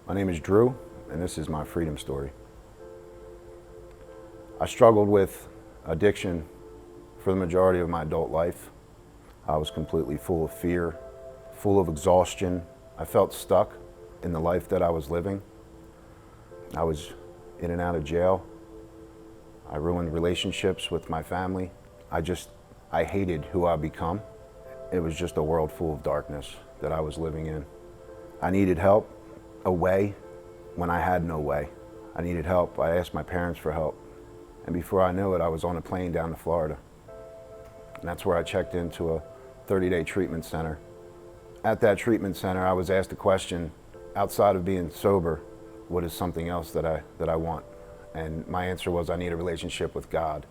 My name is Drew, and this is my freedom story. I struggled with addiction for the majority of my adult life. I was completely full of fear, full of exhaustion. I felt stuck in the life that I was living. I was in and out of jail. I ruined relationships with my family. I hated who I'd become. It was just a world full of darkness that I was living in. I needed help, a way, when I had no way. I needed help. I asked my parents for help. And before I knew it, I was on a plane down to Florida. And that's where I checked into a 30-day treatment center. At that treatment center, I was asked a question, outside of being sober, what is something else that I want? And my answer was, I need a relationship with God.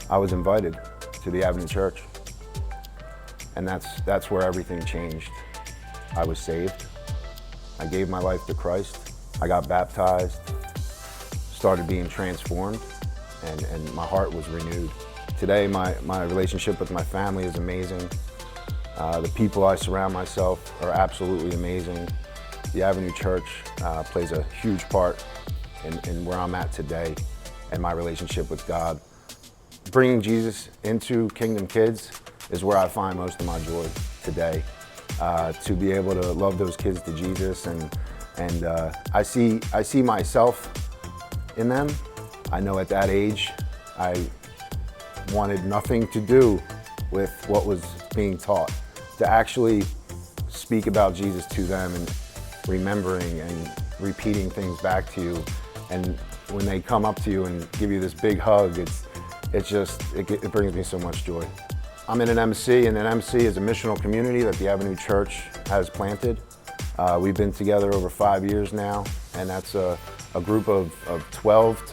I was invited to the Avenue Church, and that's where everything changed. I was saved. I gave my life to Christ. I got baptized, started being transformed, and my heart was renewed. Today, my relationship with my family is amazing. The people I surround myself are absolutely amazing. The Avenue Church plays a huge part in where I'm at today and my relationship with God. Bringing Jesus into Kingdom Kids is where I find most of my joy today. To be able to love those kids to Jesus, and I see myself in them. I know at that age I wanted nothing to do with what was being taught. To actually speak about Jesus to them and remembering and repeating things back to you, and when they come up to you and give you this big hug, it brings me so much joy. I'm in an MC, and an MC is a missional community that the Avenue Church has planted. We've been together over 5 years now, and that's a group of 12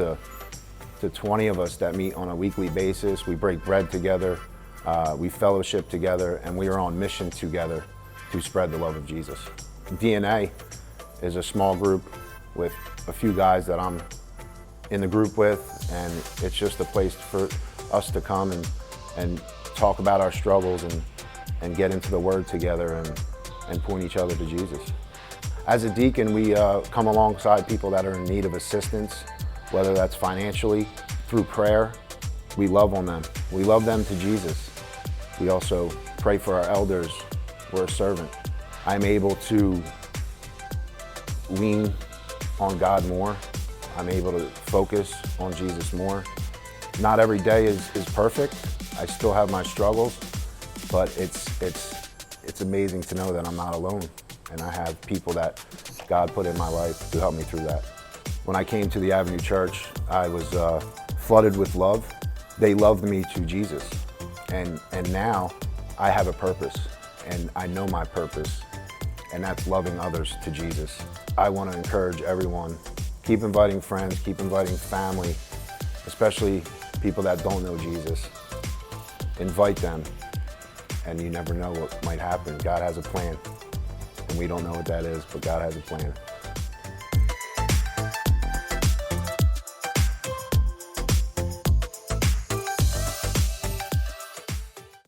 to 20 of us that meet on a weekly basis. We break bread together, we fellowship together, and we are on mission together to spread the love of Jesus. DNA is a small group with a few guys that I'm in the group with, and it's just a place for us to come and talk about our struggles and get into the Word together and point each other to Jesus. As a deacon, we come alongside people that are in need of assistance, whether that's financially, through prayer. We love on them. We love them to Jesus. We also pray for our elders. We're a servant. I'm able to lean on God more. I'm able to focus on Jesus more. Not every day is perfect. I still have my struggles, but it's amazing to know that I'm not alone, and I have people that God put in my life to help me through that. When I came to the Avenue Church, I was flooded with love. They loved me to Jesus, and now I have a purpose, and I know my purpose, and that's loving others to Jesus. I want to encourage everyone, keep inviting friends, keep inviting family, especially people that don't know Jesus. Invite them, and you never know what might happen. God has a plan, and we don't know what that is, but God has a plan.